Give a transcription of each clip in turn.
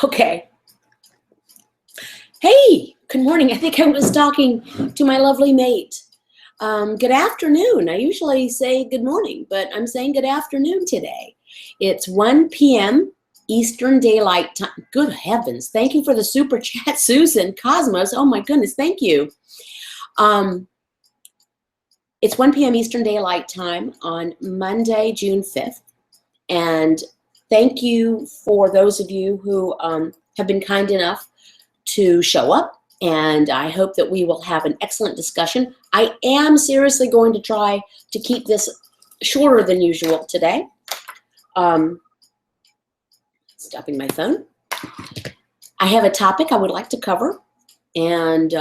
Okay. Hey, good morning. I think I was talking to my lovely mate. Good afternoon. I usually say good morning, but I'm saying good afternoon today. It's 1 p.m. Eastern Daylight Time. Good heavens. Thank you for the super chat, Susan. Cosmos. Oh my goodness. Thank you. It's 1 p.m. Eastern Daylight Time on Monday, June 5th. And thank you for those of you who have been kind enough to show up. And I hope that we will have an excellent discussion. I am seriously going to try to keep this shorter than usual today. Stopping my phone. I have a topic I would like to cover, and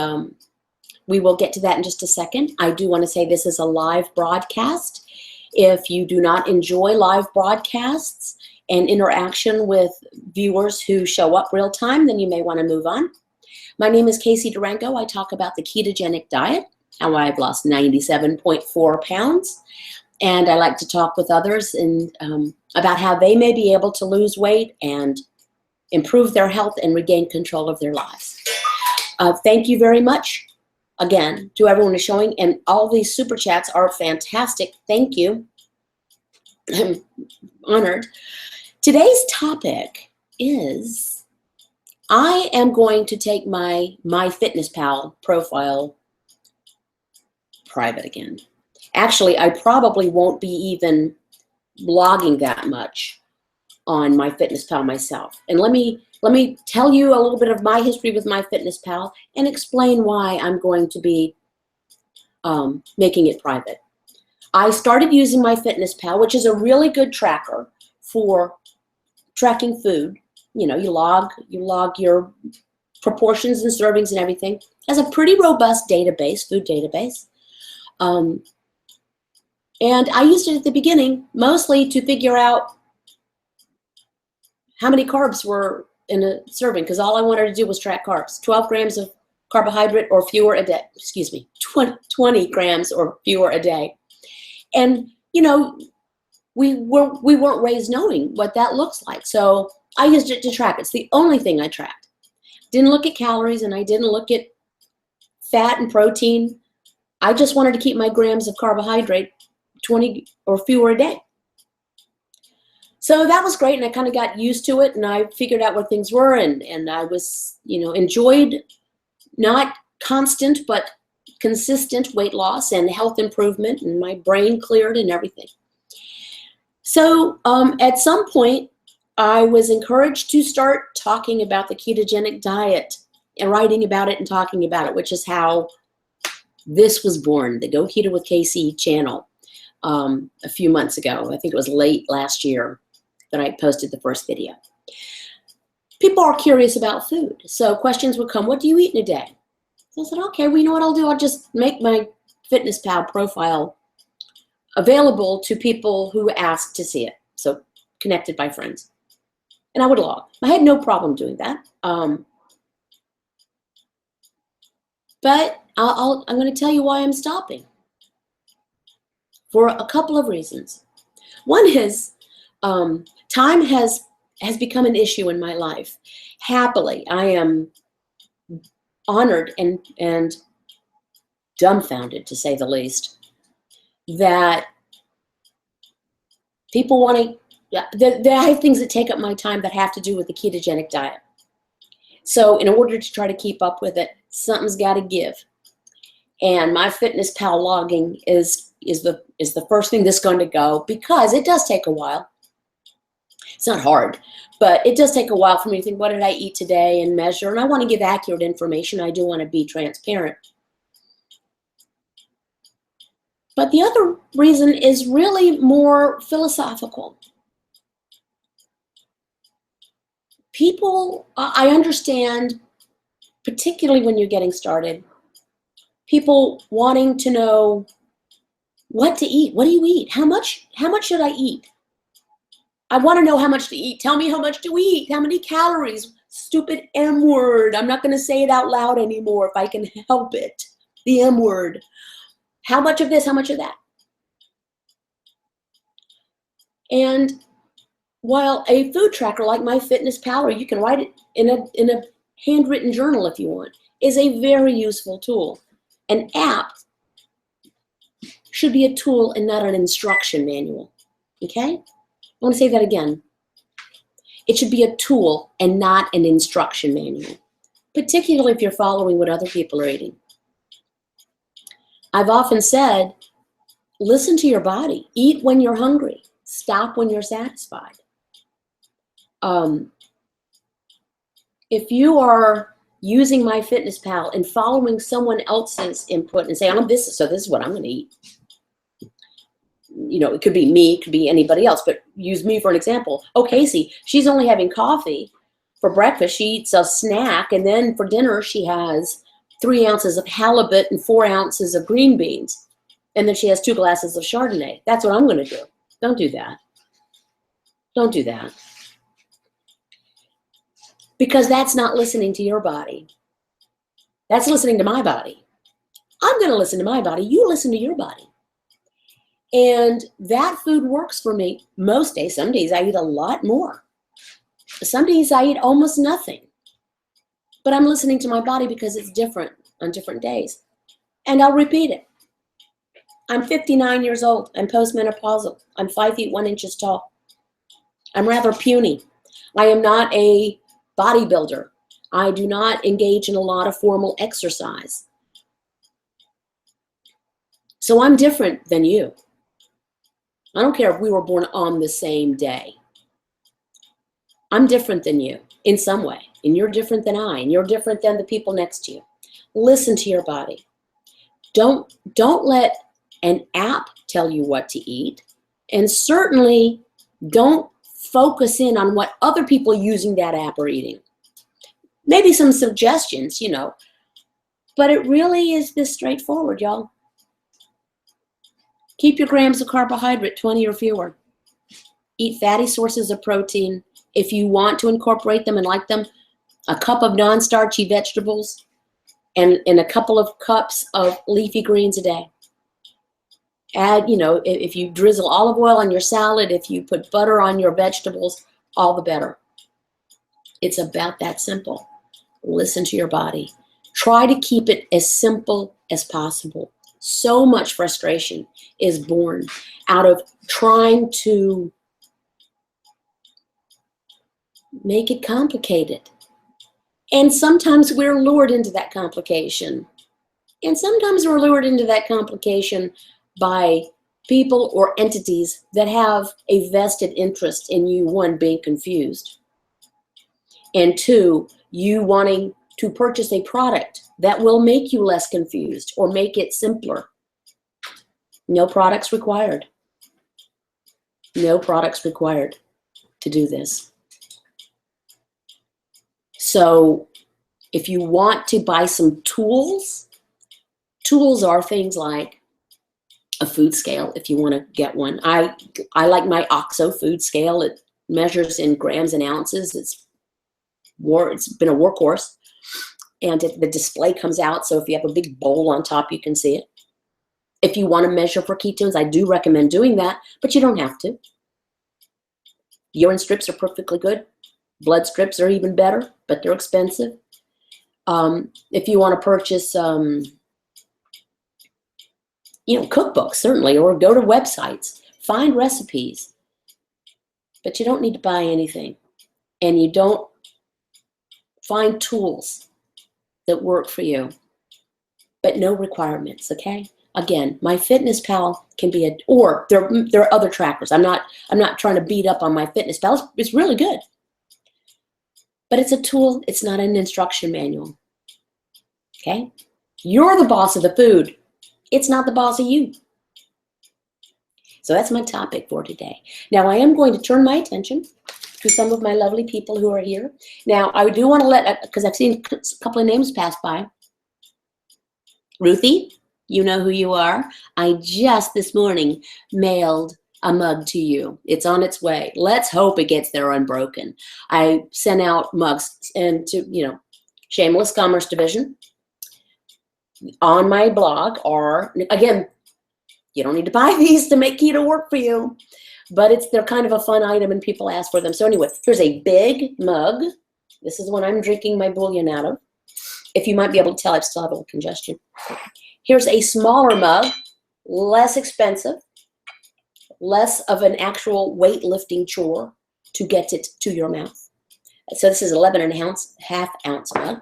we will get to that in just a second. I do want to say this is a live broadcast. If you do not enjoy live broadcasts and interaction with viewers who show up real time, then you may want to move on. My name is Casey Durango. I talk about the ketogenic diet, how I've lost 97.4 pounds. And I like to talk with others about how they may be able to lose weight and improve their health and regain control of their lives. Thank you very much. Again, to everyone who's showing, and all these super chats are fantastic. Thank you. I'm honored. Today's topic is, I am going to take my MyFitnessPal profile private again. Actually, I probably won't be even blogging that much on MyFitnessPal myself. And let me tell you a little bit of my history with MyFitnessPal and explain why I'm going to be making it private. I started using MyFitnessPal, which is a really good tracker for tracking food. You know, you log your proportions and servings and everything. It has a pretty robust database, food database. And I used it at the beginning mostly to figure out how many carbs were in a serving, because all I wanted to do was track carbs. 12 grams of carbohydrate or fewer a day. Excuse me, 20 grams or fewer a day. And, you know, we weren't raised knowing what that looks like. So I used it to track. It's the only thing I tracked. Didn't look at calories, and I didn't look at fat and protein. I just wanted to keep my grams of carbohydrate 20 or fewer a day. So that was great, and I kind of got used to it, and I figured out what things were, and I was, you know, enjoyed not constant but consistent weight loss and health improvement, and my brain cleared and everything. So at some point, I was encouraged to start talking about the ketogenic diet and writing about it and talking about it, which is how this was born, the Go Keto with KC channel, a few months ago. I think it was late last year that I posted the first video. People are curious about food, so questions would come, what do you eat in a day? So I said, okay, well, you know what I'll do? I'll just make my FitnessPal profile available to people who ask to see it, so connected by friends. And I would log. I had no problem doing that. But I'm going to tell you why I'm stopping. For a couple of reasons. One is time has become an issue in my life. Happily, I am honored and dumbfounded, to say the least, that people want to, there are things that take up my time that have to do with the ketogenic diet. So in order to try to keep up with it, something's got to give. And MyFitnessPal logging is the first thing that's going to go, because it does take a while. It's not hard, but it does take a while for me to think, what did I eat today, and measure. And I want to give accurate information. I do want to be transparent. But the other reason is really more philosophical. People, I understand, particularly when you're getting started, people wanting to know what to eat. What do you eat? How much should I eat? I want to know how much to eat. Tell me how much to eat. How many calories? Stupid M word. I'm not going to say it out loud anymore if I can help it. The M word. How much of this? How much of that? And While a food tracker like MyFitnessPal, or you can write it in a handwritten journal if you want, is a very useful tool. An app should be a tool and not an instruction manual. Okay? I want to say that again. It should be a tool and not an instruction manual, particularly if you're following what other people are eating. I've often said, listen to your body. Eat when you're hungry. Stop when you're satisfied. If you are using MyFitnessPal and following someone else's input and saying, this is what I'm going to eat. You know, it could be me, it could be anybody else, but use me for an example. Oh, Casey, she's only having coffee for breakfast. She eats a snack, and then for dinner she has 3 ounces of halibut and 4 ounces of green beans. And then she has 2 glasses of Chardonnay. That's what I'm going to do. Don't do that. Don't do that. Because that's not listening to your body. That's listening to my body. I'm going to listen to my body. You listen to your body. And that food works for me most days. Some days I eat a lot more. Some days I eat almost nothing. But I'm listening to my body because it's different on different days. And I'll repeat it. I'm 59 years old. I'm postmenopausal. I'm 5 feet 1 inches tall. I'm rather puny. I am not a bodybuilder. I do not engage in a lot of formal exercise. So I'm different than you. I don't care if we were born on the same day. I'm different than you in some way, and you're different than I, and you're different than the people next to you. Listen to your body. Don't let an app tell you what to eat, and certainly don't focus in on what other people using that app are eating. Maybe some suggestions, you know, but it really is this straightforward, y'all. Keep your grams of carbohydrate, 20 or fewer. Eat fatty sources of protein. If you want to incorporate them and like them, a cup of non-starchy vegetables and a couple of cups of leafy greens a day. Add, you know, if you drizzle olive oil on your salad, if you put butter on your vegetables, all the better. It's about that simple. Listen to your body. Try to keep it as simple as possible. So much frustration is born out of trying to make it complicated. And sometimes we're lured into that complication. And sometimes we're lured into that complication by people or entities that have a vested interest in you, 1, being confused, and 2, you wanting to purchase a product that will make you less confused or make it simpler. No products required. No products required to do this. So if you want to buy some tools, tools are things like a food scale, if you want to get one. I like my OXO food scale. It measures in grams and ounces. It's been a workhorse. And the display comes out, so if you have a big bowl on top, you can see it. If you want to measure for ketones, I do recommend doing that, but you don't have to. Urine strips are perfectly good. Blood strips are even better, but they're expensive. If you want to purchase, cookbooks, certainly, or go to websites, find recipes. But you don't need to buy anything. And you don't find tools that work for you, but no requirements, okay? Again, MyFitnessPal can be or there are other trackers. I'm not trying to beat up on MyFitnessPal. It's really good. But it's a tool, it's not an instruction manual. Okay? You're the boss of the food. It's not the boss of you. So that's my topic for today. Now I am going to turn my attention to some of my lovely people who are here. Now I do want to because I've seen a couple of names pass by. Ruthie, you know who you are. I just this morning mailed a mug to you. It's on its way. Let's hope it gets there unbroken. I sent out mugs into, Shameless Commerce Division. On my blog are, again, you don't need to buy these to make keto work for you. but they're kind of a fun item and people ask for them. So anyway, here's a big mug. This is the one I'm drinking my bouillon out of. If you might be able to tell, I still have a little congestion. Here's a smaller mug, less expensive, less of an actual weightlifting chore to get it to your mouth. So this is 11.5 ounce mug.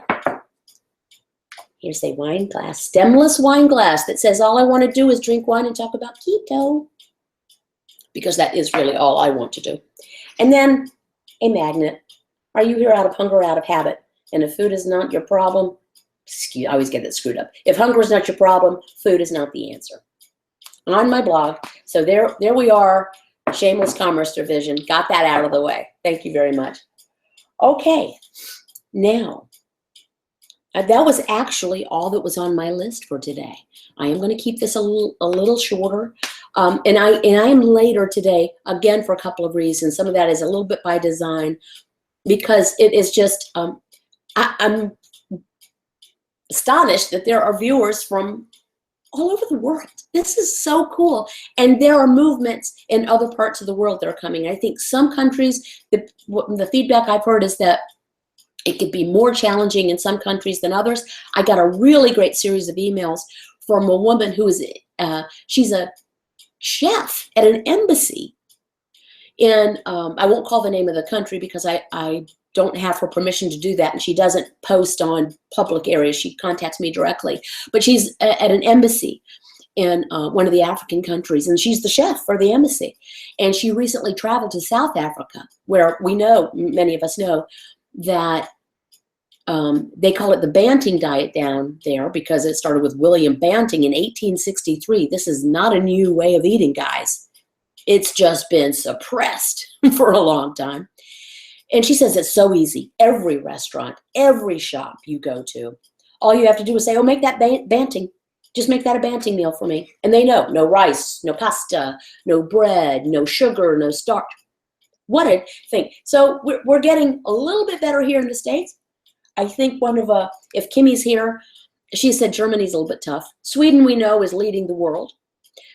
Here's a wine glass, stemless wine glass that says all I want to do is drink wine and talk about keto, because that is really all I want to do. And then a magnet. Are you here out of hunger or out of habit? And if food is not your problem, I always get it screwed up. If hunger is not your problem, food is not the answer. On my blog. So there we are. Shameless Commerce Division. Got that out of the way. Thank you very much. Okay. Now, that was actually all that was on my list for today. I am going to keep this a little shorter. And I am later today, again, for a couple of reasons. Some of that is a little bit by design, because it is just, I'm astonished that there are viewers from all over the world. This is so cool. And there are movements in other parts of the world that are coming. I think some countries, the feedback I've heard is that it could be more challenging in some countries than others. I got a really great series of emails from a woman who is, she's a chef at an embassy. And I won't call the name of the country because I don't have her permission to do that, and she doesn't post on public areas. She contacts me directly. But she's at an embassy in one of the African countries, and she's the chef for the embassy. And she recently traveled to South Africa, where we know, many of us know, that they call it the Banting diet down there because it started with William Banting in 1863. This is not a new way of eating, guys. It's just been suppressed for a long time. And she says it's so easy. Every restaurant, every shop you go to, all you have to do is say, oh, make that Banting. Just make that a Banting meal for me. And they know, no rice, no pasta, no bread, no sugar, no starch. What a thing. So we're getting a little bit better here in the States. I think if Kimmy's here, she said Germany's a little bit tough. Sweden, we know, is leading the world.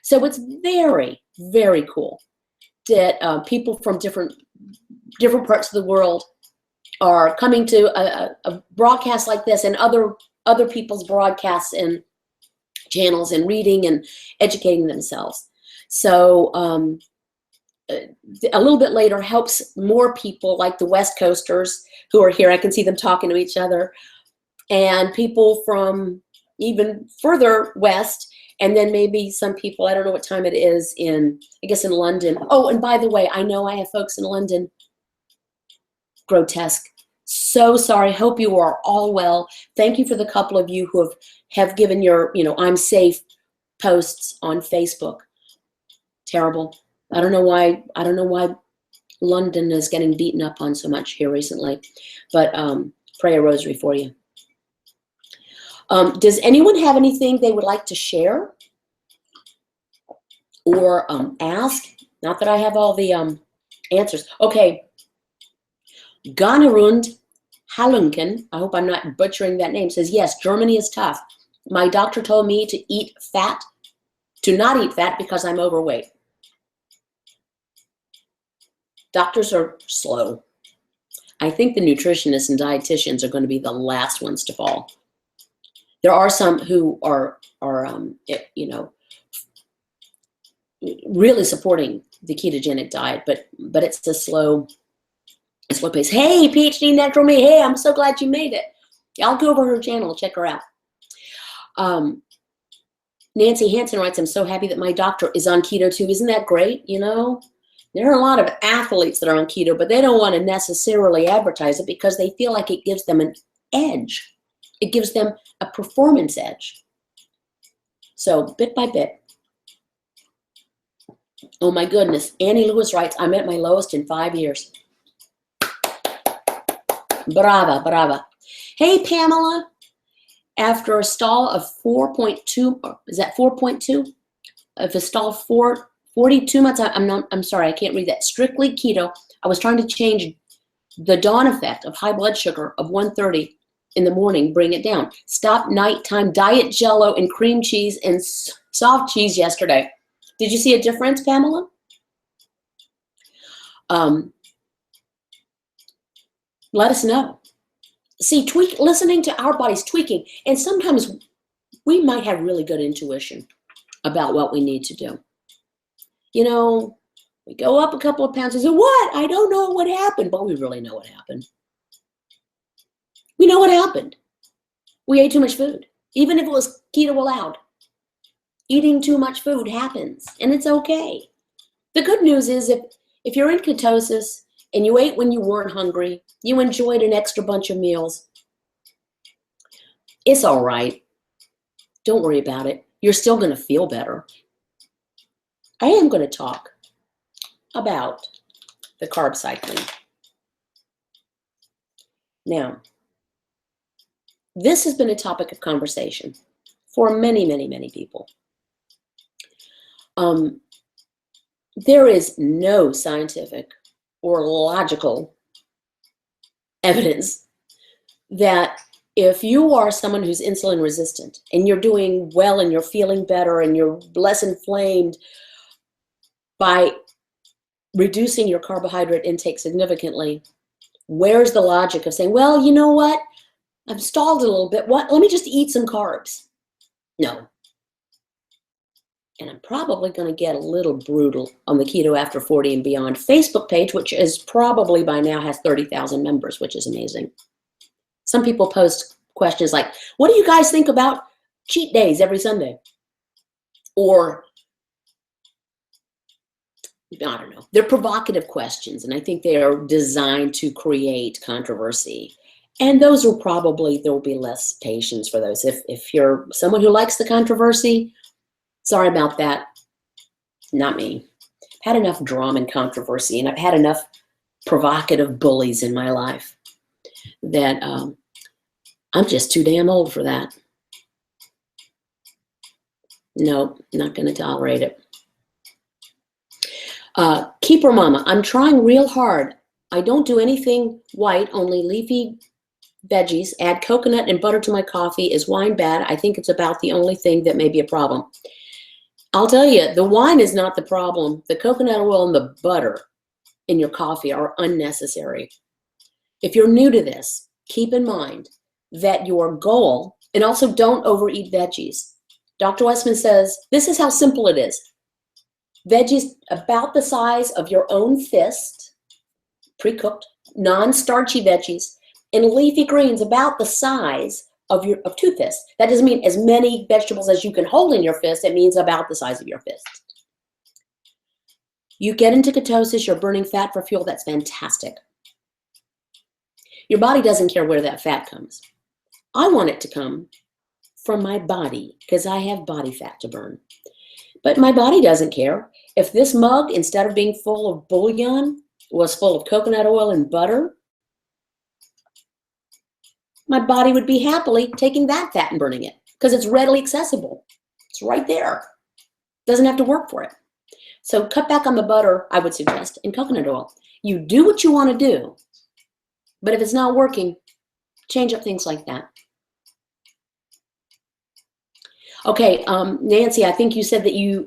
So it's very, very cool that people from different parts of the world are coming to a broadcast like this and other people's broadcasts and channels and reading and educating themselves. So a little bit later helps more people like the West Coasters who are here. I can see them talking to each other, and people from even further west, and then maybe some people, I don't know what time it is in London. Oh, and by the way, I know I have folks in London. Grotesque. So sorry. Hope you are all well. Thank you for the couple of you who have given your, I'm safe posts on Facebook. Terrible. I don't know why London is getting beaten up on so much here recently, but pray a rosary for you. Does anyone have anything they would like to share or ask? Not that I have all the answers. Okay. Ganarund Halunken, I hope I'm not butchering that name, says, yes, Germany is tough. My doctor told me to not eat fat because I'm overweight. Doctors are slow. I think the nutritionists and dietitians are going to be the last ones to fall. There are some who are really supporting the ketogenic diet, but it's a slow pace. Hey, PhD Natural Me. Hey, I'm so glad you made it. I'll go over her channel, check her out. Nancy Hansen writes, I'm so happy that my doctor is on keto too. Isn't that great? There are a lot of athletes that are on keto, but they don't want to necessarily advertise it because they feel like it gives them an edge. It gives them a performance edge. So bit by bit. Oh my goodness. Annie Lewis writes, I'm at my lowest in 5 years. Brava, brava. Hey, Pamela. After a stall of 4.2, is that 4.2? If a stall 42 months, I'm sorry, I can't read that. Strictly keto. I was trying to change the dawn effect of high blood sugar of 130 in the morning, bring it down. Stop nighttime diet Jell-O and cream cheese and soft cheese yesterday. Did you see a difference, Pamela? let us know. See, listening to our bodies tweaking, and sometimes we might have really good intuition about what we need to do. You know, we go up a couple of pounds and say, what? I don't know what happened, but we really know what happened. We know what happened. We ate too much food, even if it was keto allowed. Eating too much food happens, and it's okay. The good news is if you're in ketosis and you ate when you weren't hungry, you enjoyed an extra bunch of meals, it's all right. Don't worry about it. You're still going to feel better. I am going to talk about the carb cycling. Now, this has been a topic of conversation for many, many, many people. There is no scientific or logical evidence that if you are someone who's insulin resistant and you're doing well and you're feeling better and you're less inflamed by reducing your carbohydrate intake significantly, where's the logic of saying, well, you know what? I've stalled a little bit. Let me just eat some carbs. No. And I'm probably going to get a little brutal on the Keto After 40 and Beyond Facebook page, which is probably by now has 30,000 members, which is amazing. Some people post questions like, what do you guys think about cheat days every Sunday? Or, I don't know. They're provocative questions, and I think they are designed to create controversy. And those will probably, there will be less patience for those. If you're someone who likes the controversy, sorry about that. Not me. I've had enough drama and controversy, and I've had enough provocative bullies in my life that I'm just too damn old for that. No, not going to tolerate it. Keeper Mama, I'm trying real hard. I don't do anything white, only leafy veggies. Add coconut and butter to my coffee. Is wine bad? I think it's about the only thing that may be a problem. I'll tell you, the wine is not the problem. The coconut oil and the butter in your coffee are unnecessary. If you're new to this, keep in mind that your goal, and also don't overeat veggies. Dr. Westman says, this is how simple it is. Veggies about the size of your own fist, pre-cooked, non-starchy veggies, and leafy greens about the size of two fists. That doesn't mean as many vegetables as you can hold in your fist. It means about the size of your fist. You get into ketosis, you're burning fat for fuel. That's fantastic. Your body doesn't care where that fat comes. I want it to come from my body because I have body fat to burn. But my body doesn't care. If this mug, instead of being full of bouillon, was full of coconut oil and butter, my body would be happily taking that fat and burning it because it's readily accessible. It's right there. Doesn't have to work for it. So cut back on the butter, I would suggest, and coconut oil. You do what you want to do, but if it's not working, change up things like that. Okay, Nancy, I think you said that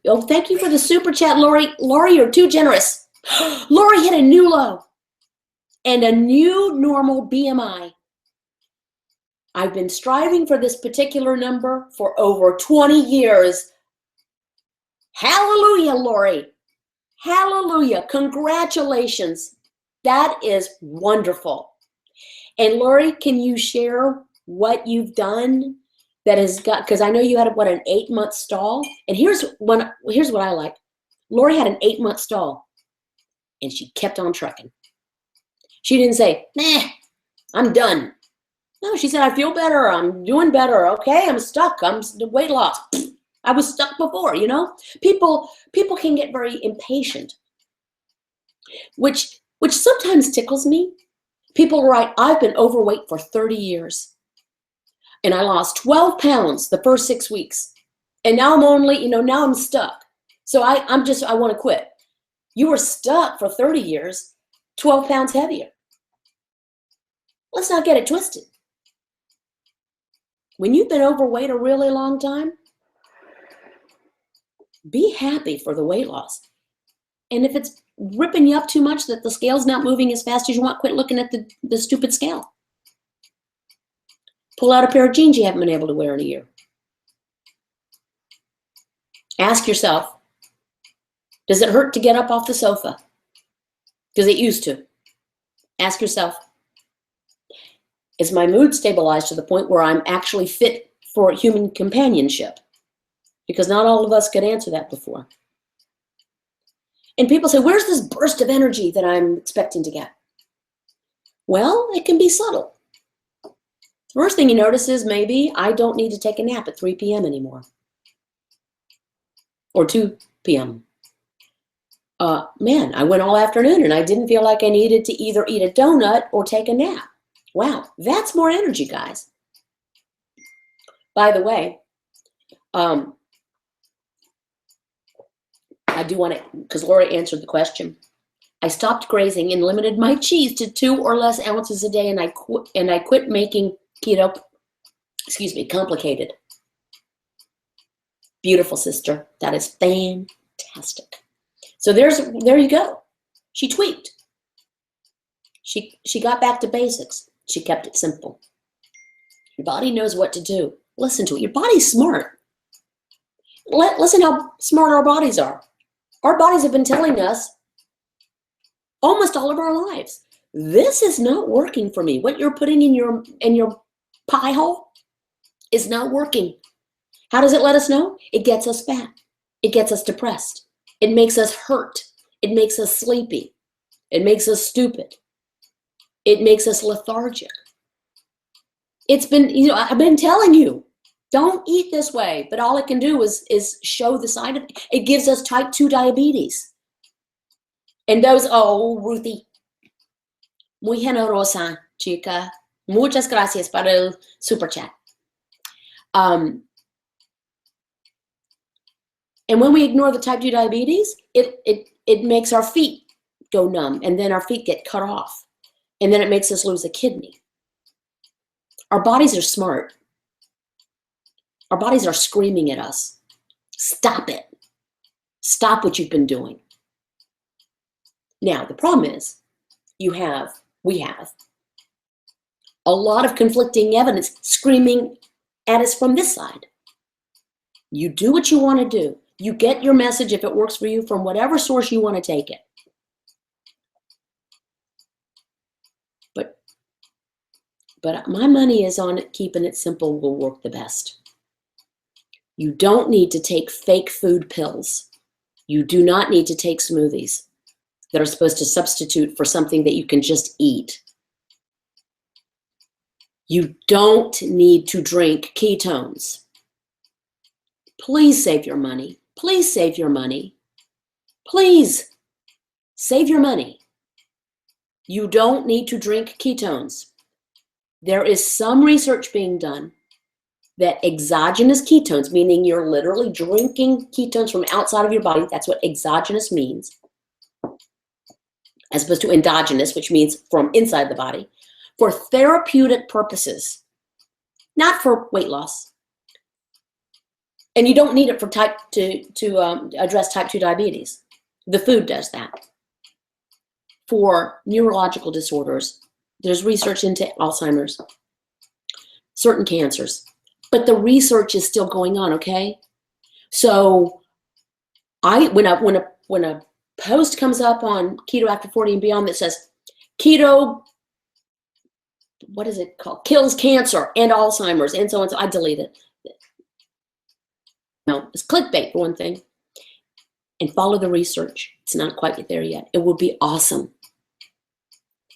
oh, thank you for the super chat, Lori. Lori, you're too generous. Lori hit a new low and a new normal BMI. I've been striving for this particular number for over 20 years. Hallelujah, Lori. Hallelujah. Congratulations. That is wonderful. And Lori, can you share what you've done that has got, because I know you had an 8-month stall. And here's what I like. Lori had an 8-month stall and she kept on trucking. She didn't say, nah, I'm done. No, she said, I feel better. I'm doing better. Okay, I'm stuck. I'm weight loss. I was stuck before, you know? People can get very impatient, which sometimes tickles me. People write, I've been overweight for 30 years. And I lost 12 pounds the first 6 weeks. And now I'm only, now I'm stuck. So I want to quit. You were stuck for 30 years, 12 pounds heavier. Let's not get it twisted. When you've been overweight a really long time, be happy for the weight loss. And if it's ripping you up too much that the scale's not moving as fast as you want, quit looking at the stupid scale. Pull out a pair of jeans you haven't been able to wear in a year. Ask yourself, does it hurt to get up off the sofa? Because it used to. Ask yourself, is my mood stabilized to the point where I'm actually fit for human companionship? Because not all of us could answer that before. And people say, where's this burst of energy that I'm expecting to get? Well, it can be subtle. The first thing you notice is maybe I don't need to take a nap at 3 p.m. anymore. Or 2 p.m. Man, I went all afternoon and I didn't feel like I needed to either eat a donut or take a nap. Wow, that's more energy, guys. By the way, I do want to, because Laura answered the question. I stopped grazing and limited my cheese to 2 or less ounces a day, and I quit making keto, complicated. Beautiful, sister. That is fantastic. So there you go. She tweaked. She got back to basics. She kept it simple. Your body knows what to do. Listen to it. Your body's smart. Listen how smart our bodies are. Our bodies have been telling us almost all of our lives, this is not working for me. What you're putting in your pie hole is not working. How does it let us know? It gets us fat. It gets us depressed. It makes us hurt. It makes us sleepy. It makes us stupid. It makes us lethargic. It's been, I've been telling you, don't eat this way, but all it can do is show the side of it. It gives us type 2 diabetes. And those, Ruthie, muy generosa, chica. Muchas gracias para el super chat. And when we ignore the type 2 diabetes, it makes our feet go numb, and then our feet get cut off, and then it makes us lose a kidney. Our bodies are smart. Our bodies are screaming at us. Stop it. Stop what you've been doing. Now, the problem is we have a lot of conflicting evidence screaming at us from this side. You do what you want to do. You get your message, if it works for you, from whatever source you want to take it. But my money is on it. Keeping it simple will work the best. You don't need to take fake food pills. You do not need to take smoothies that are supposed to substitute for something that you can just eat. You don't need to drink ketones. Please save your money. Please save your money. Please save your money. You don't need to drink ketones. There is some research being done that exogenous ketones, meaning you're literally drinking ketones from outside of your body, that's what exogenous means, as opposed to endogenous, which means from inside the body, for therapeutic purposes, not for weight loss. And you don't need it for to address type 2 diabetes. The food does that. For neurological disorders, there's research into Alzheimer's, certain cancers, but the research is still going on. Okay, so when a post comes up on Keto After 40 and Beyond that says keto, what is it called, kills cancer and Alzheimer's and so on, so I delete it. No, it's clickbait for one thing. And follow the research. It's not quite there yet. It will be awesome.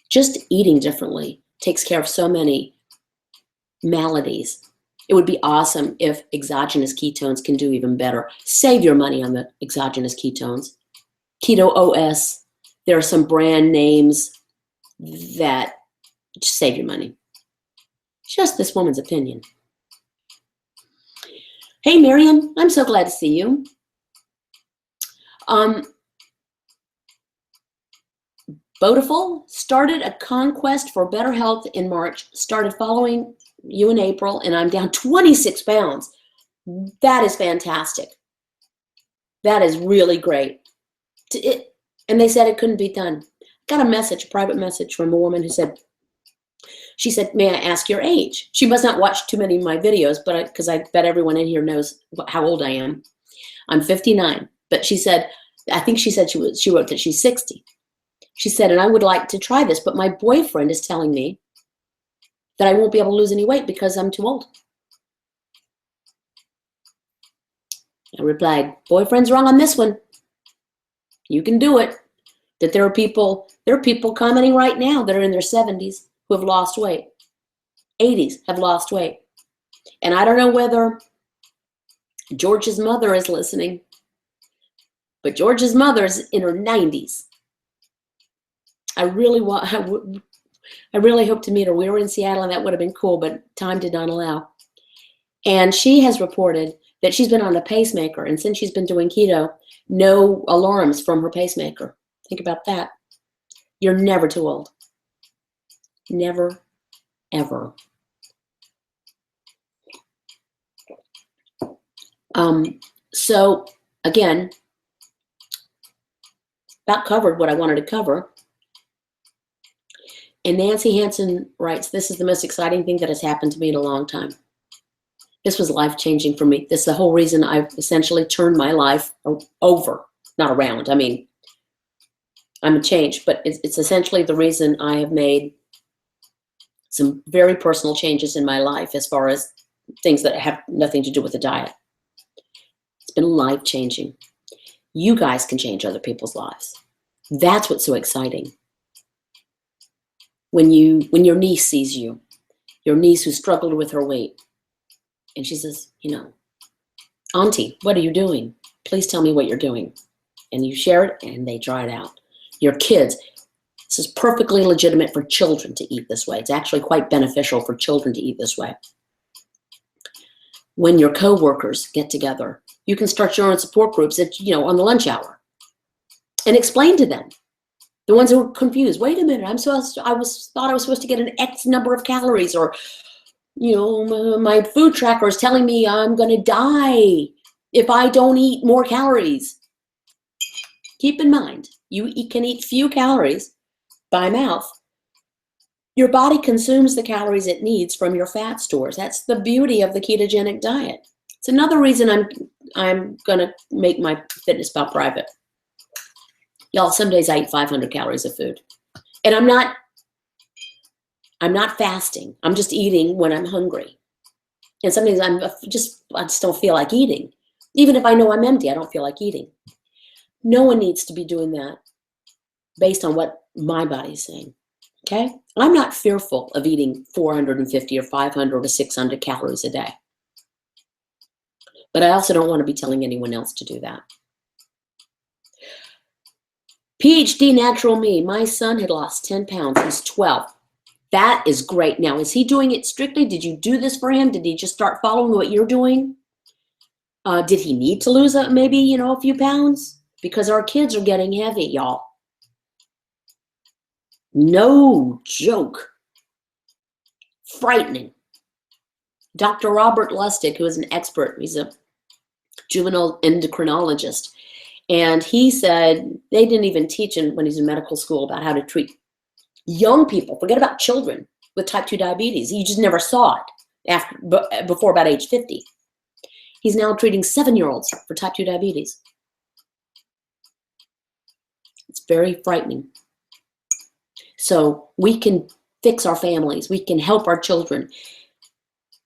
Just eating differently takes care of so many maladies. It would be awesome if exogenous ketones can do even better. Save your money on the exogenous ketones. Keto OS, there are some brand names that just save your money. Just this woman's opinion. Hey, Miriam, I'm so glad to see you. Bodiful started a conquest for better health in March, started following you in April, and I'm down 26 pounds. That is fantastic. That is really great. And they said it couldn't be done. Got a message, a private message from a woman who said, she said, may I ask your age? She must not watch too many of my videos, but because I bet everyone in here knows how old I am. I'm 59. But she said, I think she said she wrote that she's 60. She said, and I would like to try this, but my boyfriend is telling me that I won't be able to lose any weight because I'm too old. I replied, boyfriend's wrong on this one. You can do it. That there are people commenting right now that are in their 70s who have lost weight. 80s have lost weight. And I don't know whether George's mother is listening, but George's mother's in her 90s. I really hope to meet her. We were in Seattle and that would have been cool, but time did not allow. And she has reported that she's been on a pacemaker, and since she's been doing keto, no alarms from her pacemaker. Think about that. You're never too old. Never, ever. So again, about covered what I wanted to cover. And Nancy Hansen writes, this is the most exciting thing that has happened to me in a long time. This was life-changing for me. This is the whole reason I've essentially turned my life over, not around. I mean, I'm changed, but it's essentially the reason I have made some very personal changes in my life as far as things that have nothing to do with the diet. It's been life-changing. You guys can change other people's lives. That's what's so exciting. When your niece sees you, your niece who struggled with her weight, and she says, Auntie, what are you doing? Please tell me what you're doing. And you share it, and they try it out. Your kids, this is perfectly legitimate for children to eat this way. It's actually quite beneficial for children to eat this way. When your coworkers get together, you can start your own support groups at, on the lunch hour, and explain to them. The ones who are confused. Wait a minute, I thought I was supposed to get an X number of calories, or my food tracker is telling me I'm going to die if I don't eat more calories. Keep in mind, you can eat few calories by mouth. Your body consumes the calories it needs from your fat stores. That's the beauty of the ketogenic diet. It's another reason I'm going to make my MyFitnessPal private. Y'all, some days I eat 500 calories of food. And I'm not fasting. I'm just eating when I'm hungry. And some days I just don't feel like eating. Even if I know I'm empty, I don't feel like eating. No one needs to be doing that based on what my body's saying. Okay? I'm not fearful of eating 450 or 500 or 600 calories a day. But I also don't want to be telling anyone else to do that. PhD Natural Me. My son had lost 10 pounds. He's 12. That is great. Now, is he doing it strictly? Did you do this for him? Did he just start following what you're doing? Did he need to lose maybe, a few pounds? Because our kids are getting heavy, y'all. No joke. Frightening. Dr. Robert Lustig, who is an expert, he's a juvenile endocrinologist, and he said they didn't even teach him when he's in medical school about how to treat young people. Forget about children with type 2 diabetes. He just never saw it before about age 50. He's now treating 7-year-olds for type 2 diabetes. It's very frightening. So we can fix our families. We can help our children.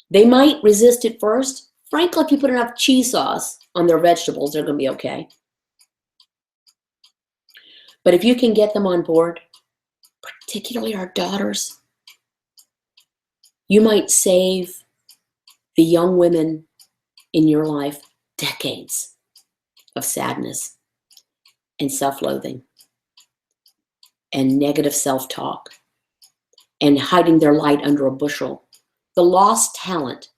They might resist it first. Frankly, if you put enough cheese sauce on their vegetables, they're going to be okay. But if you can get them on board, particularly our daughters, you might save the young women in your life decades of sadness and self-loathing and negative self-talk and hiding their light under a bushel. The lost talent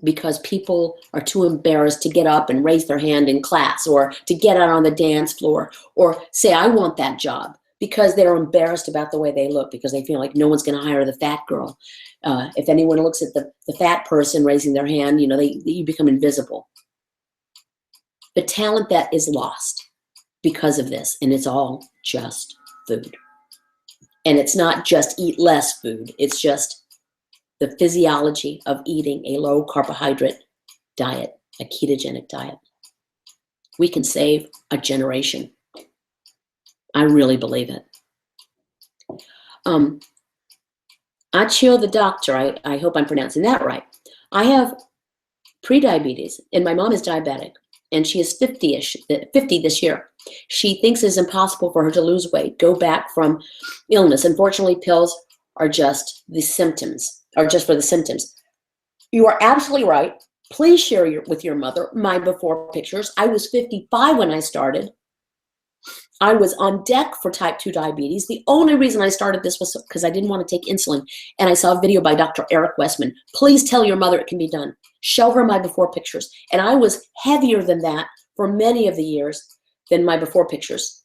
because people are too embarrassed to get up and raise their hand in class or to get out on the dance floor or say, I want that job, because they're embarrassed about the way they look, because they feel like no one's going to hire the fat girl. If anyone looks at the fat person raising their hand, you become invisible. The talent that is lost because of this. And it's all just food. And it's not just eat less food. It's just the physiology of eating a low carbohydrate diet, a ketogenic diet. We can save a generation. I really believe it. Achille the doctor, I hope I'm pronouncing that right. I have prediabetes, and my mom is diabetic, and she is 50 this year. She thinks it's impossible for her to lose weight, go back from illness. Unfortunately, pills are just the symptoms, or just for the symptoms. You are absolutely right. Please share with your mother my before pictures. I was 55 when I started. I was on deck for type 2 diabetes. The only reason I started this was because I didn't want to take insulin. And I saw a video by Dr. Eric Westman. Please tell your mother it can be done. Show her my before pictures. And I was heavier than that for many of the years than my before pictures.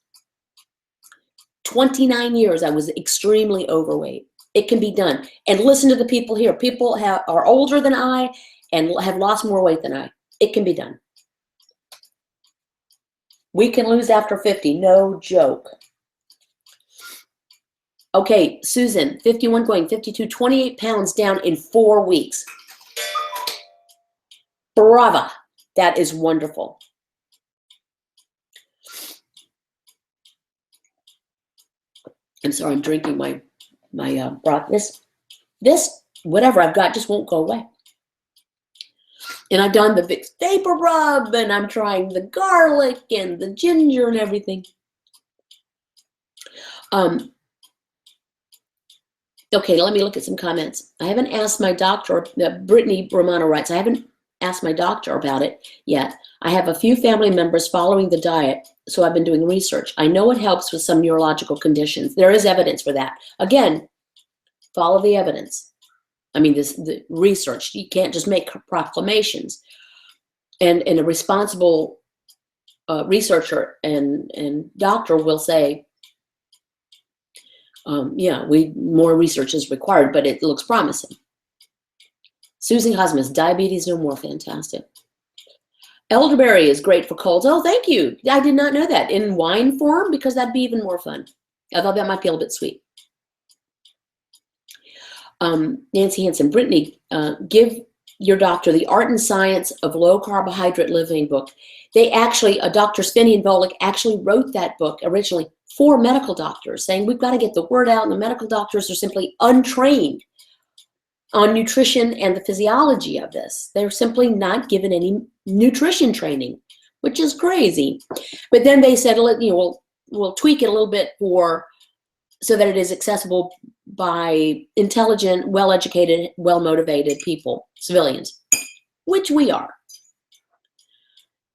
29 years, I was extremely overweight. It can be done. And listen to the people here. People are older than I and have lost more weight than I. It can be done. We can lose after 50, no joke. Okay, Susan, 51 going, 52, 28 pounds down in 4 weeks. Brava, that is wonderful. I'm sorry, I'm drinking my broth. This, whatever I've got just won't go away. And I've done the Vicks Vapor Rub, and I'm trying the garlic and the ginger and everything. Okay, let me look at some comments. I haven't asked my doctor, Brittany Romano writes, I haven't asked my doctor about it yet. I have a few family members following the diet, so I've been doing research. I know it helps with some neurological conditions. There is evidence for that. Again, follow the evidence. I mean, the research, you can't just make proclamations. And a responsible researcher and doctor will say, yeah, more research is required, but it looks promising. Susie Cosmas, diabetes no more, fantastic. Elderberry is great for colds. Oh, thank you. I did not know that. In wine form, because that'd be even more fun. I thought that might be a little bit sweet. Nancy Hansen, Brittany, give your doctor the Art and Science of Low Carbohydrate Living book. They actually, Dr. Spinney and Volek actually wrote that book originally for medical doctors, saying we've got to get the word out, and the medical doctors are simply untrained on nutrition and the physiology of this. They're simply not given any nutrition training, which is crazy. But then they said, we'll tweak it a little bit so that it is accessible by intelligent, well-educated, well-motivated people, civilians, which we are.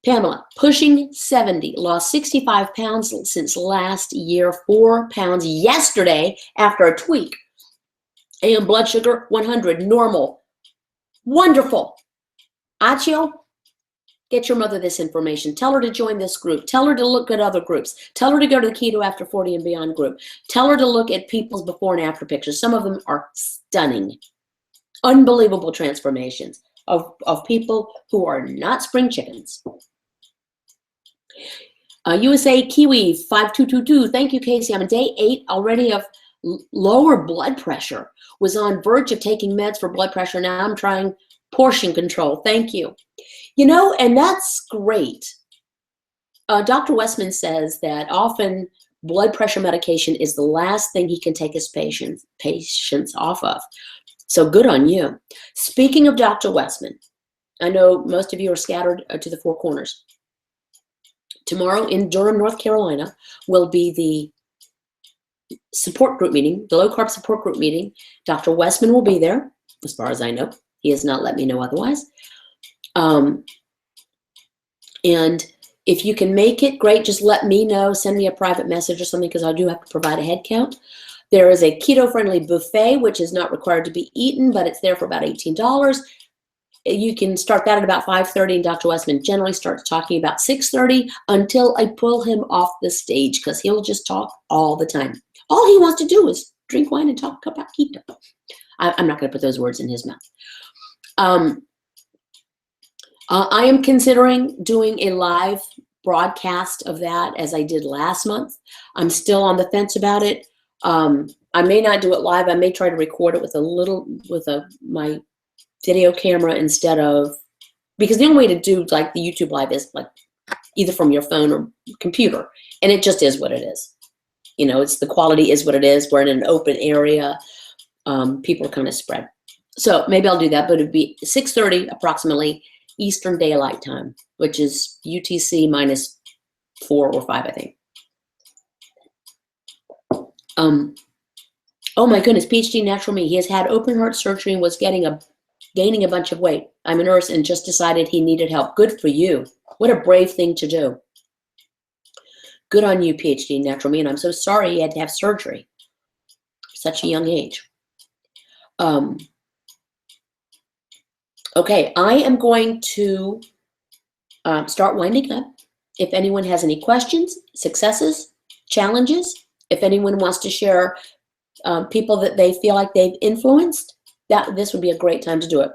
Pamela, pushing 70, lost 65 pounds since last year, 4 pounds yesterday after a tweak. AM blood sugar, 100, normal. Wonderful. Achille, get your mother this information. Tell her to join this group. Tell her to look at other groups. Tell her to go to the Keto After 40 and Beyond group. Tell her to look at people's before and after pictures. Some of them are stunning. Unbelievable transformations of people who are not spring chickens. USA Kiwi 5222. Thank you, Casey. I'm on day 8 already of lower blood pressure. Was on verge of taking meds for blood pressure. Now I'm trying portion control. Thank you. And that's great. Dr. Westman says that often blood pressure medication is the last thing he can take his patients off of. So good on you. Speaking of Dr. Westman, I know most of you are scattered to the 4 corners. Tomorrow in Durham, North Carolina, will be the support group meeting, the low carb support group meeting. Dr. Westman will be there, as far as I know. He has not let me know otherwise. And if you can make it, great. Just let me know. Send me a private message or something, because I do have to provide a head count. There is a keto-friendly buffet, which is not required to be eaten, but it's there for about $18. You can start that at about 5:30, and Dr. Westman generally starts talking about 6:30 until I pull him off the stage, because he'll just talk all the time. All he wants to do is drink wine and talk about keto. I'm not going to put those words in his mouth. I am considering doing a live broadcast of that as I did last month. I'm still on the fence about it. I may not do it live. I may try to record it with my video camera instead of, because the only way to do like the YouTube live is like either from your phone or computer, and it just is what it is. It's the quality is what it is. We're in an open area. People are kind of spread. So maybe I'll do that, but it'd be 6:30 approximately Eastern Daylight Time, which is UTC minus 4 or 5, I think. Oh my goodness, PhD Natural Me. He has had open heart surgery and was gaining a bunch of weight. I'm a nurse and just decided he needed help. Good for you. What a brave thing to do. Good on you, PhD Natural Me. And I'm so sorry he had to have surgery at such a young age. Okay, I am going to start winding up. If anyone has any questions, successes, challenges, if anyone wants to share people that they feel like they've influenced, this would be a great time to do it.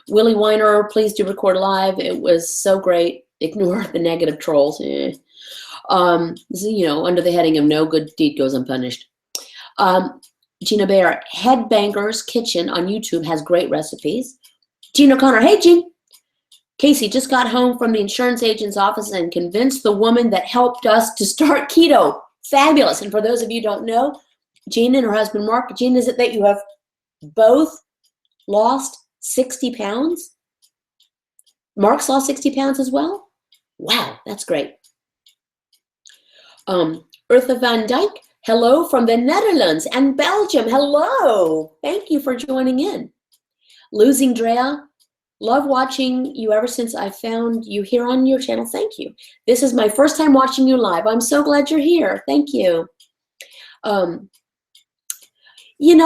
Willie Weiner, please do record live. It was so great. Ignore the negative trolls. Under the heading of no good deed goes unpunished. Gina Bear, Headbangers Kitchen on YouTube has great recipes. Gene O'Connor, hey Gene. Casey just got home from the insurance agent's office and convinced the woman that helped us to start keto. Fabulous. And for those of you who don't know, Jean and her husband Mark, Jean, is it that you have both lost 60 pounds? Mark's lost 60 pounds as well? Wow, that's great. Eartha van Dijk, hello from the Netherlands and Belgium. Hello. Thank you for joining in. Losing Drea, love watching you ever since I found you here on your channel. Thank you. This is my first time watching you live. I'm so glad you're here. Thank you.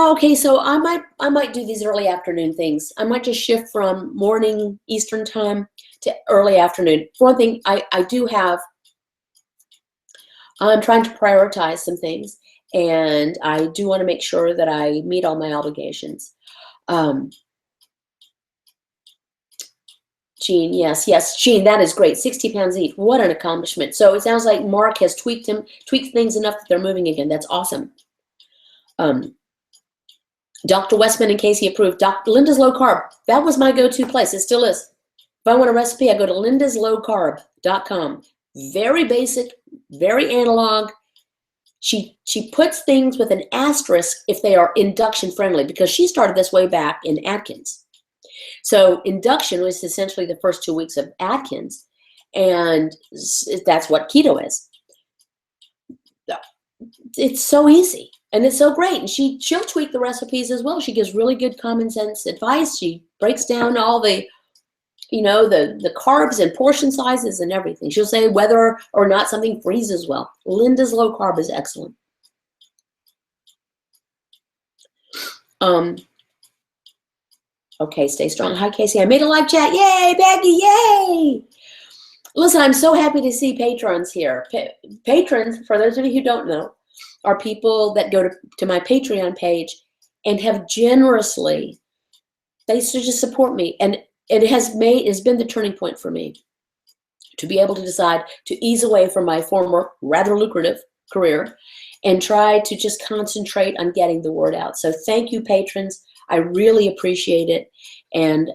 Okay, so I might do these early afternoon things. I might just shift from morning Eastern time to early afternoon. For one thing, I'm trying to prioritize some things, and I do want to make sure that I meet all my obligations. Jean, yes, Jean, that is great. 60 pounds each. What an accomplishment. So it sounds like Mark has tweaked things enough that they're moving again. That's awesome. Dr. Westman and Casey approved. Linda's Low Carb. That was my go-to place. It still is. If I want a recipe, I go to lindaslowcarb.com. Very basic, very analog. She puts things with an asterisk if they are induction friendly, because she started this way back in Atkins. So induction was essentially the first 2 weeks of Atkins, and that's what keto is. It's so easy, and it's so great. And she'll tweak the recipes as well. She gives really good common sense advice. She breaks down all the carbs and portion sizes and everything. She'll say whether or not something freezes well. Linda's Low Carb is excellent. Okay, stay strong. Hi, Casey. I made a live chat. Yay, Becky, yay! Listen, I'm so happy to see patrons here. Patrons, for those of you who don't know, are people that go to my Patreon page and have generously, they just support me. And it has been the turning point for me to be able to decide to ease away from my former rather lucrative career and try to just concentrate on getting the word out. So thank you, patrons. I really appreciate it. And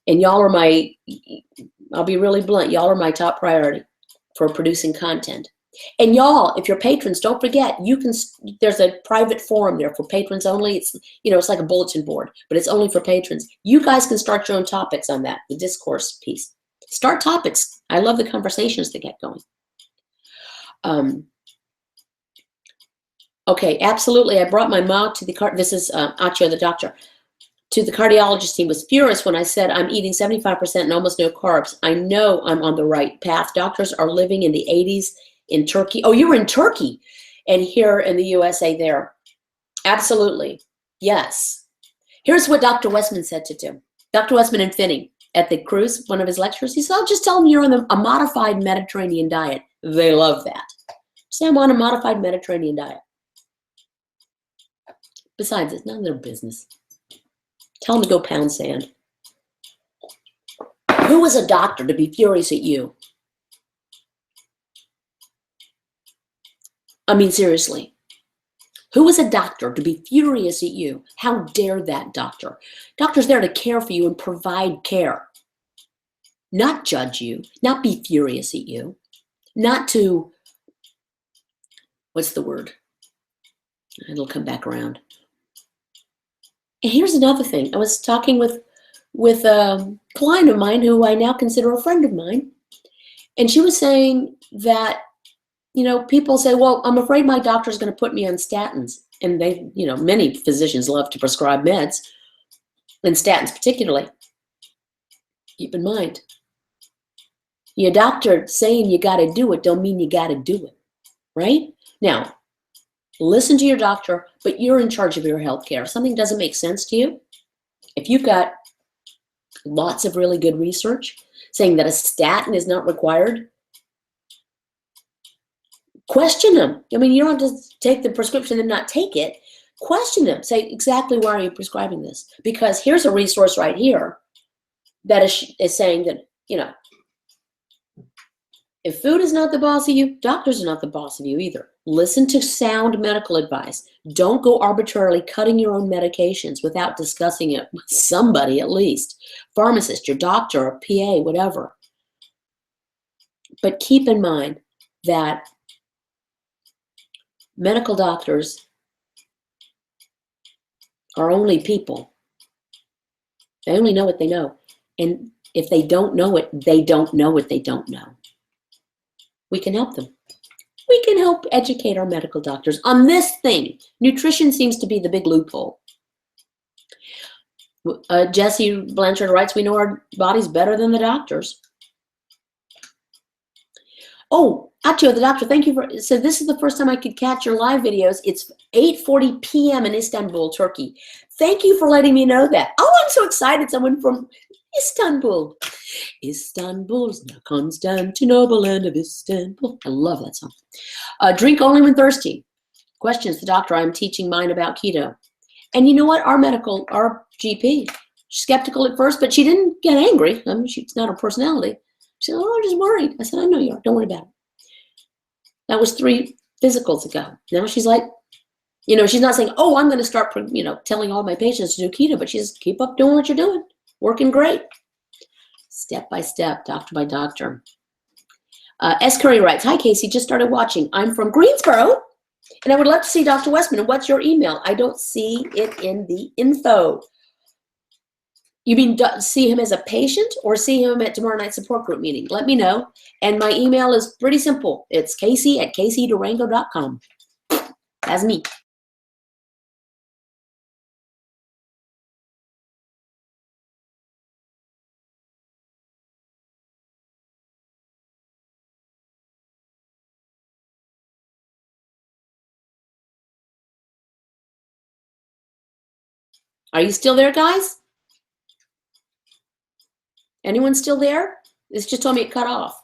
y'all are I'll be really blunt, y'all are my top priority for producing content. And y'all, if you're patrons, don't forget, there's a private forum there for patrons only. It's like a bulletin board, but it's only for patrons. You guys can start your own topics on that, the discourse piece. Start topics. I love the conversations that get going. Okay, absolutely. I brought my mom to this is Acho, the doctor, to the cardiologist. He was furious when I said I'm eating 75% and almost no carbs. I know I'm on the right path. Doctors are living in the 80s in Turkey. Oh, you were in Turkey, and here in the USA there. Absolutely. Yes. Here's what Dr. Westman said to do. Dr. Westman and Finney at the cruise, one of his lectures, he said, I'll just tell them you're on a modified Mediterranean diet. They love that. Say I'm on a modified Mediterranean diet. Besides, it's none of their business. Tell them to go pound sand. Who is a doctor to be furious at you? I mean, seriously. Who is a doctor to be furious at you? How dare that doctor? Doctor's there to care for you and provide care. Not judge you, not be furious at you, not to, what's the word? It'll come back around. And here's another thing. I was talking with a client of mine who I now consider a friend of mine. And she was saying that, you know, people say, well, I'm afraid my doctor's going to put me on statins. And they, you know, many physicians love to prescribe meds, and statins particularly. Keep in mind, your doctor saying you got to do it don't mean you got to do it, right? Now, listen to your doctor, but you're in charge of your health care. If something doesn't make sense to you, if you've got lots of really good research saying that a statin is not required, question them. I mean, you don't have to take the prescription and not take it. Question them. Say, exactly why are you prescribing this? Because here's a resource right here that is saying that, you know, if food is not the boss of you, doctors are not the boss of you either. Listen to sound medical advice. Don't go arbitrarily cutting your own medications without discussing it with somebody at least. Pharmacist, your doctor, a PA, whatever. But keep in mind that medical doctors are only people. They only know what they know. And if they don't know it, they don't know what they don't know. We can help them. We can help educate our medical doctors on this thing. Nutrition seems to be the big loophole. Jesse Blanchard writes, we know our bodies better than the doctors. Oh, Atio, the doctor, thank you for, so this is the first time I could catch your live videos. It's 8:40 p.m. in Istanbul, Turkey. Thank you for letting me know that. Oh, I'm so excited. Someone from Istanbul. Istanbul's the Constantinople land of Istanbul. I love that song. Drink only when thirsty. Questions the doctor. I'm teaching mine about keto. And you know what? Our GP, skeptical at first, but she didn't get angry. I mean, it's not her personality. She said, oh, I'm just worried. I said, I know you are. Don't worry about it. That was 3 physicals ago. Now she's like, you know, she's not saying, oh, I'm going to start, you know, telling all my patients to do keto, but she's keep up doing what you're doing. Working great. Step by step, doctor by doctor. S. Curry writes, hi, Casey, just started watching. I'm from Greensboro, and I would love to see Dr. Westman. And what's your email? I don't see it in the info. You mean see him as a patient or see him at tomorrow night's support group meeting? Let me know. And my email is pretty simple. It's casey@caseydurango.com. That's me. Are you still there, guys? Anyone still there? This just told me it cut off.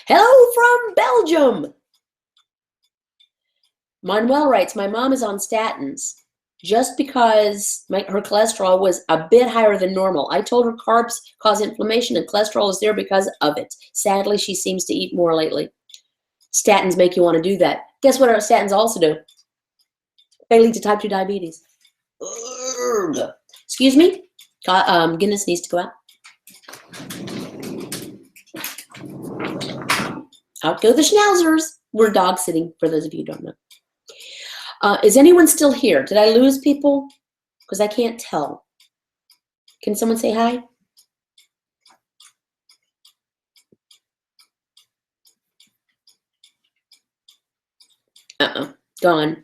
Hello from Belgium. Manuel writes, my mom is on statins just because her cholesterol was a bit higher than normal. I told her carbs cause inflammation and cholesterol is there because of it. Sadly, she seems to eat more lately. Statins make you want to do that. Guess what our statins also do? They lead to type 2 diabetes. Urgh. Excuse me? Guinness needs to go out. Out go the schnauzers. We're dog sitting, for those of you who don't know. Is anyone still here? Did I lose people? Because I can't tell. Can someone say hi? Gone.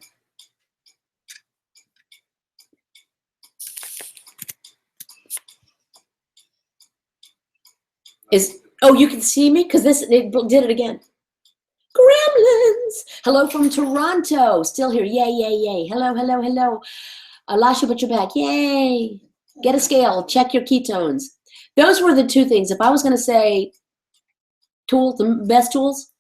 Oh, you can see me? Because it did it again. Gremlins! Hello from Toronto. Still here. Yay, yay, yay. Hello, hello, hello. Lasha, but you're back. Yay. Get a scale. Check your ketones. Those were the 2 things. If I was going to say the best tools,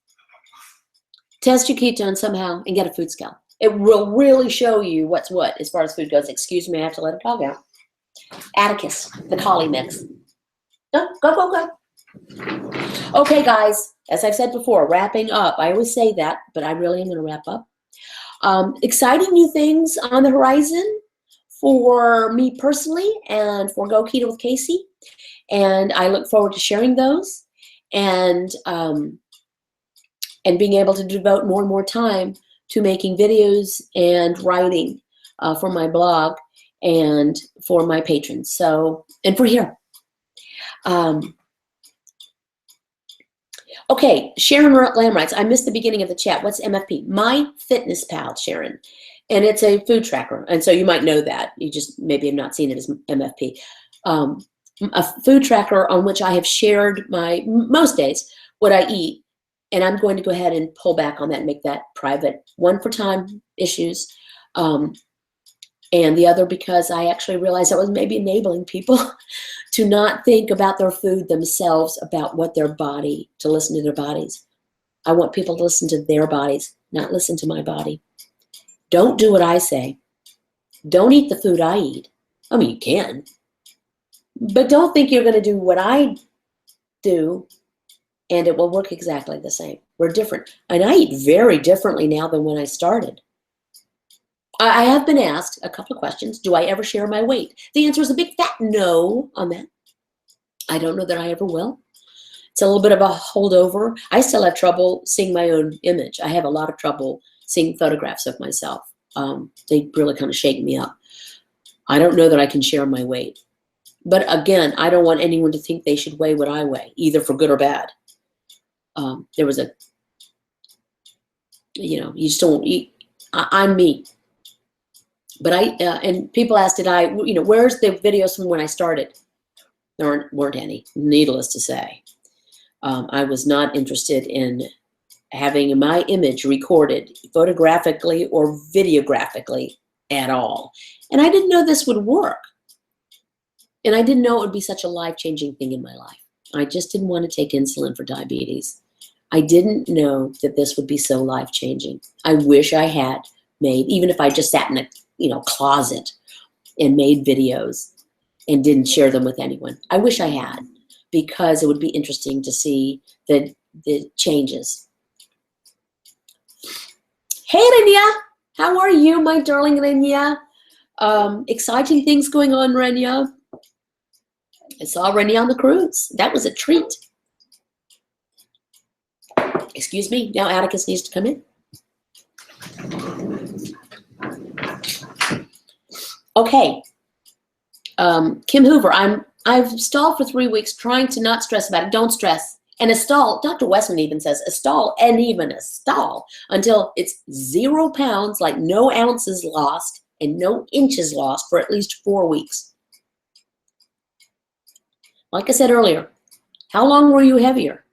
test your ketones somehow and get a food scale. It will really show you what's what as far as food goes. Excuse me, I have to let a dog out. Atticus, the collie mix. Go, go, go, go. Okay, guys, as I've said before, wrapping up. I always say that, but I really am going to wrap up. Exciting new things on the horizon for me personally and for Go Keto with Casey. And I look forward to sharing those and being able to devote more and more time to making videos and writing for my blog and for my patrons. So, and for here. Okay, Sharon Lamb writes, I missed the beginning of the chat. What's MFP? MyFitnessPal, Sharon. And it's a food tracker. And so you might know that. You just maybe have not seen it as MFP. A food tracker on which I have shared most days, what I eat. And I'm going to go ahead and pull back on that and make that private. One for time issues. And the other because I actually realized I was maybe enabling people to not think about their food themselves, about what their body, to listen to their bodies. I want people to listen to their bodies, not listen to my body. Don't do what I say. Don't eat the food I eat. I mean, you can. But don't think you're going to do what I do and it will work exactly the same. We're different. And I eat very differently now than when I started. I have been asked a couple of questions. Do I ever share my weight? The answer is a big fat no on that. I don't know that I ever will. It's a little bit of a holdover. I still have trouble seeing my own image. I have a lot of trouble seeing photographs of myself. They really kind of shake me up. I don't know that I can share my weight. But again, I don't want anyone to think they should weigh what I weigh, either for good or bad. There was you just don't eat. I'm me. But and people asked, where's the videos from when I started? There weren't any, needless to say. I was not interested in having my image recorded photographically or videographically at all. And I didn't know this would work. And I didn't know it would be such a life-changing thing in my life. I just didn't want to take insulin for diabetes. I didn't know that this would be so life-changing. I wish I had made, even if I just sat in a closet and made videos and didn't share them with anyone. I wish I had, because it would be interesting to see the changes. Hey, Renia, how are you, my darling Renia? Exciting things going on, Renia. I saw Renia on the cruise. That was a treat. Excuse me. Now Atticus needs to come in. Okay. Kim Hoover, I've stalled for 3 weeks trying to not stress about it. Don't stress. And a stall, Dr. Westman even says, a stall until it's 0 pounds, like no ounces lost and no inches lost for at least 4 weeks. Like I said earlier, how long were you heavier?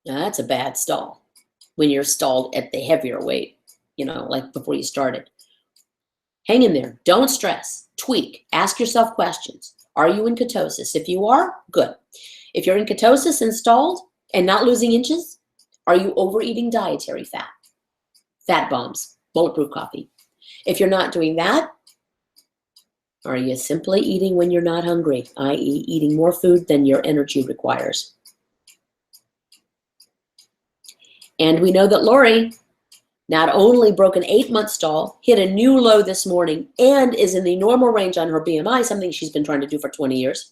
Now, that's a bad stall when you're stalled at the heavier weight, like before you started. Hang in there. Don't stress. Tweak. Ask yourself questions. Are you in ketosis? If you are, good. If you're in ketosis and stalled and not losing inches, are you overeating dietary fat? Fat bombs, bulletproof coffee. If you're not doing that, are you simply eating when you're not hungry, i.e. eating more food than your energy requires? And we know that Lori not only broke an 8-month stall, hit a new low this morning, and is in the normal range on her BMI, something she's been trying to do for 20 years.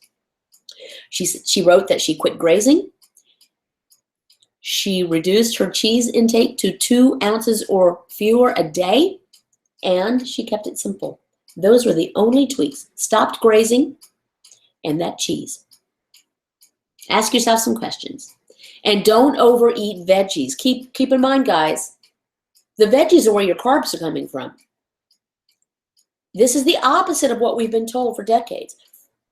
She wrote that she quit grazing. She reduced her cheese intake to 2 ounces or fewer a day, and she kept it simple. Those were the only tweaks. Stopped grazing and that cheese. Ask yourself some questions. And don't overeat veggies. Keep in mind, guys, the veggies are where your carbs are coming from. This is the opposite of what we've been told for decades.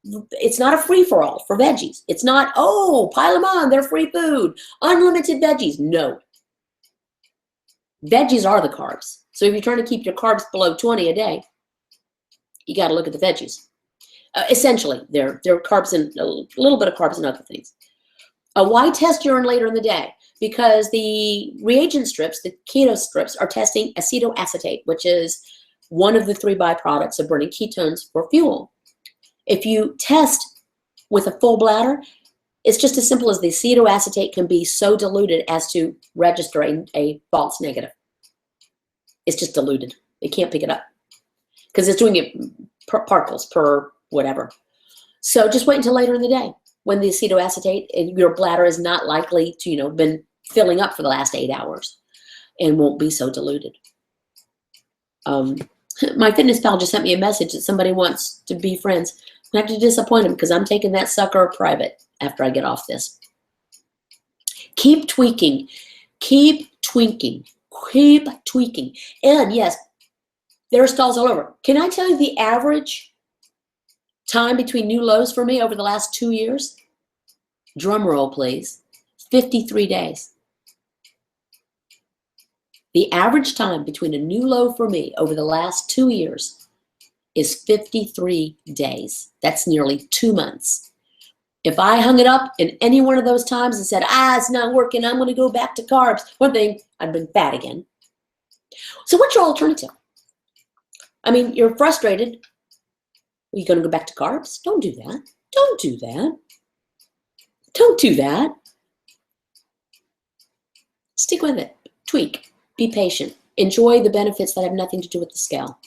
It's not a free-for-all for veggies. It's not, pile them on, they're free food. Unlimited veggies. No. Veggies are the carbs. So if you're trying to keep your carbs below 20 a day, you got to look at the veggies. Essentially, they're carbs and a little bit of carbs and other things. Why test urine later in the day? Because the reagent strips, the keto strips, are testing acetoacetate, which is one of the 3 byproducts of burning ketones for fuel. If you test with a full bladder, it's just as simple as the acetoacetate can be so diluted as to register a false negative. It's just diluted. It can't pick it up because it's doing it per particles per whatever. So just wait until later in the day when the acetoacetate in your bladder is not likely to, been filling up for the last 8 hours and won't be so diluted. MyFitnessPal just sent me a message that somebody wants to be friends. I have to disappoint him because I'm taking that sucker private after I get off this. Keep tweaking. Keep tweaking. Keep tweaking. And yes, there are stalls all over. Can I tell you the average time between new lows for me over the last 2 years? Drum roll, please. 53 days. The average time between a new low for me over the last 2 years is 53 days. That's nearly 2 months. If I hung it up in any one of those times and said, it's not working, I'm going to go back to carbs, one thing, I'd been fat again. So what's your alternative? I mean, you're frustrated. Are you going to go back to carbs? Don't do that. Don't do that. Don't do that. Stick with it. Tweak. Be patient. Enjoy the benefits that have nothing to do with the scale.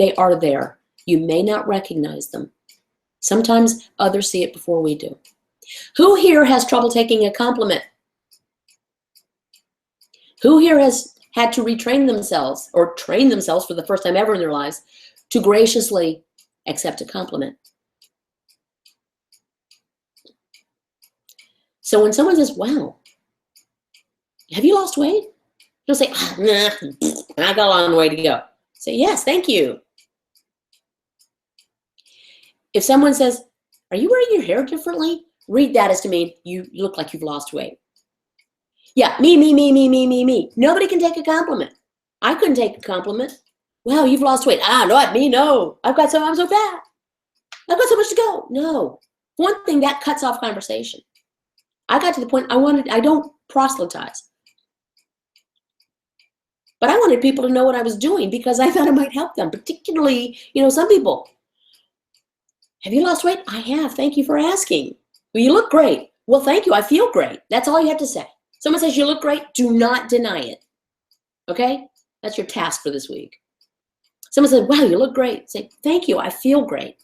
They are there. You may not recognize them. Sometimes others see it before we do. Who here has trouble taking a compliment? Who here has had to retrain themselves or train themselves for the first time ever in their lives to graciously accept a compliment? So when someone says, wow, have you lost weight? Don't say, nah, I got a long way to go. Say, yes, thank you. If someone says, are you wearing your hair differently? Read that as to mean you look like you've lost weight. Yeah, me. Nobody can take a compliment. I couldn't take a compliment. Wow, you've lost weight. Not me, no. I'm so fat. I've got so much to go. No. One thing, that cuts off conversation. I got to the point I don't proselytize. But I wanted people to know what I was doing because I thought it might help them, particularly, some people. Have you lost weight? I have. Thank you for asking. Well, you look great. Well, thank you. I feel great. That's all you have to say. Someone says you look great. Do not deny it. Okay? That's your task for this week. Someone said, wow, you look great. Say, thank you. I feel great.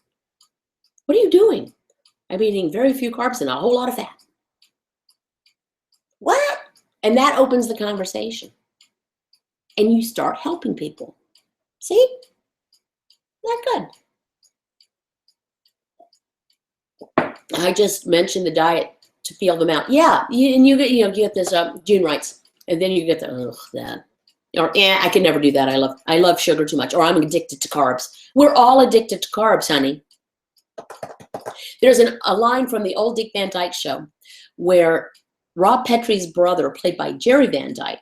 What are you doing? I'm eating very few carbs and a whole lot of fat. What? And that opens the conversation. And you start helping people. See? Not good. I just mentioned the diet to feel them out. Yeah, and you get this June writes, and then you get that. Or I can never do that. I love sugar too much, or I'm addicted to carbs. We're all addicted to carbs, honey. There's a line from the old Dick Van Dyke Show where Rob Petrie's brother, played by Jerry Van Dyke,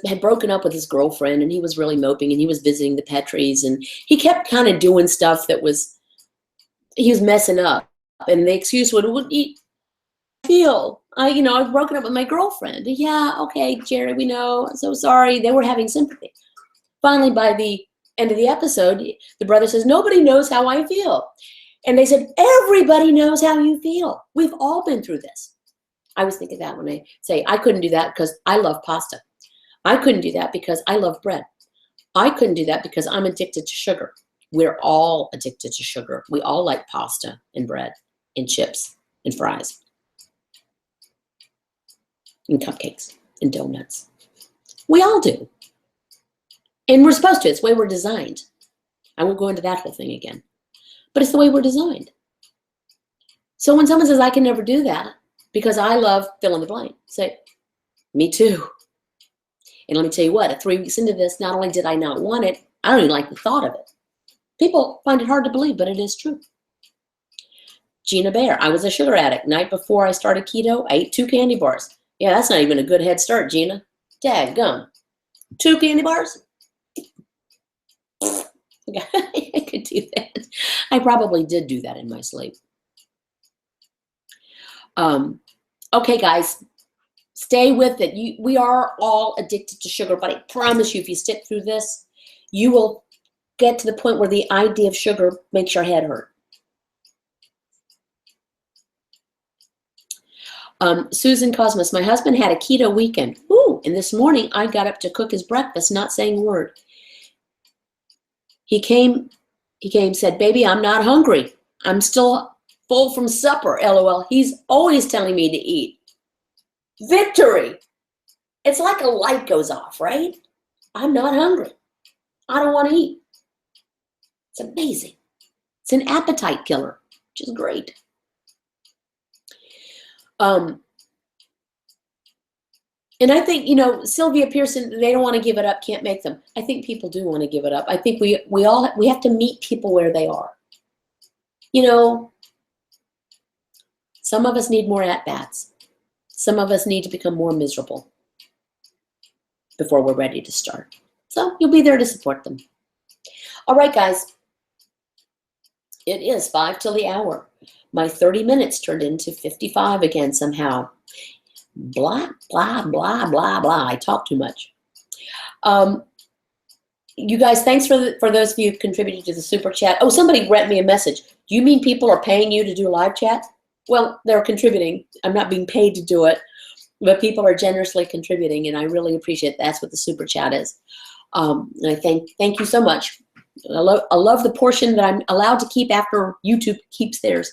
had broken up with his girlfriend, and he was really moping, and he was visiting the Petries, and he kept kind of doing stuff that he was messing up, and the excuse would feel, I've broken up with my girlfriend. Yeah, okay, Jerry, we know. I'm so sorry. They were having sympathy. Finally, by the end of the episode, the brother says, nobody knows how I feel. And they said, everybody knows how you feel. We've all been through this. I was thinking that when I say, I couldn't do that because I love pasta. I couldn't do that because I love bread. I couldn't do that because I'm addicted to sugar. We're all addicted to sugar. We all like pasta and bread and chips and fries and cupcakes and donuts. We all do. And we're supposed to. It's the way we're designed. I won't go into that whole thing again. But it's the way we're designed. So when someone says, I can never do that because I love fill in the blank, say, me too. And let me tell you what, at 3 weeks into this, not only did I not want it, I don't even like the thought of it. People find it hard to believe, but it is true. Gina Bear, I was a sugar addict. Night before I started keto, I ate 2 candy bars. Yeah, that's not even a good head start, Gina. Dadgum. 2 candy bars? I could do that. I probably did do that in my sleep. Okay, guys, stay with it. We are all addicted to sugar, but I promise you, if you stick through this, you will get to the point where the idea of sugar makes your head hurt. Susan Cosmos, my husband had a keto weekend. Ooh, and this morning I got up to cook his breakfast, not saying a word. He came, said, baby, I'm not hungry. I'm still full from supper, LOL. He's always telling me to eat. Victory. It's like a light goes off, right? I'm not hungry. I don't want to eat. It's amazing. It's an appetite killer, which is great. And I think, you know, Sylvia Pearson, they don't want to give it up, can't make them. I think people do want to give it up. I think we have to meet people where they are. You know, some of us need more at-bats. Some of us need to become more miserable before we're ready to start. So you'll be there to support them. All right, guys. It is 5 till the hour. My 30 minutes turned into 55 again somehow. Blah, blah, blah, blah, blah. I talk too much. You guys, thanks for those of you who contributed to the super chat. Oh, somebody read me a message. Do you mean people are paying you to do live chat? Well, they're contributing. I'm not being paid to do it, but people are generously contributing, and I really appreciate it. That's what the super chat is. And I thank you so much. I love the portion that I'm allowed to keep after YouTube keeps theirs.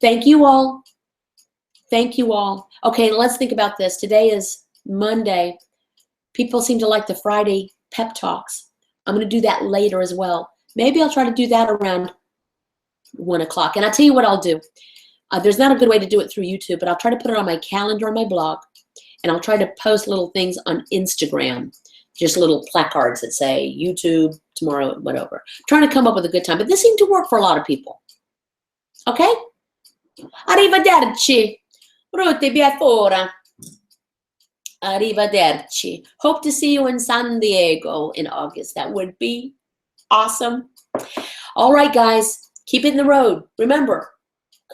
Thank you all. Thank you all. Okay, let's think about this. Today is Monday. People seem to like the Friday pep talks. I'm going to do that later as well. Maybe I'll try to do that around 1 o'clock. And I'll tell you what I'll do. There's not a good way to do it through YouTube, but I'll try to put it on my calendar on my blog. And I'll try to post little things on Instagram. Just little placards that say YouTube, tomorrow, whatever. I'm trying to come up with a good time. But this seemed to work for a lot of people. Okay? Arrivederci. Brutti via fora. Arrivederci. Hope to see you in San Diego in August. That would be awesome. All right, guys. Keep it in the road. Remember,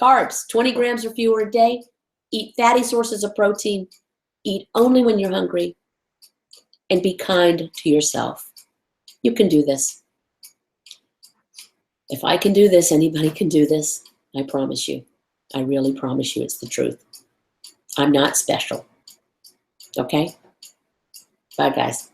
carbs, 20 grams or fewer a day. Eat fatty sources of protein. Eat only when you're hungry. And be kind to yourself. You can do this. If I can do this, anybody can do this. I promise you. I really promise you it's the truth. I'm not special. Okay? Bye, guys.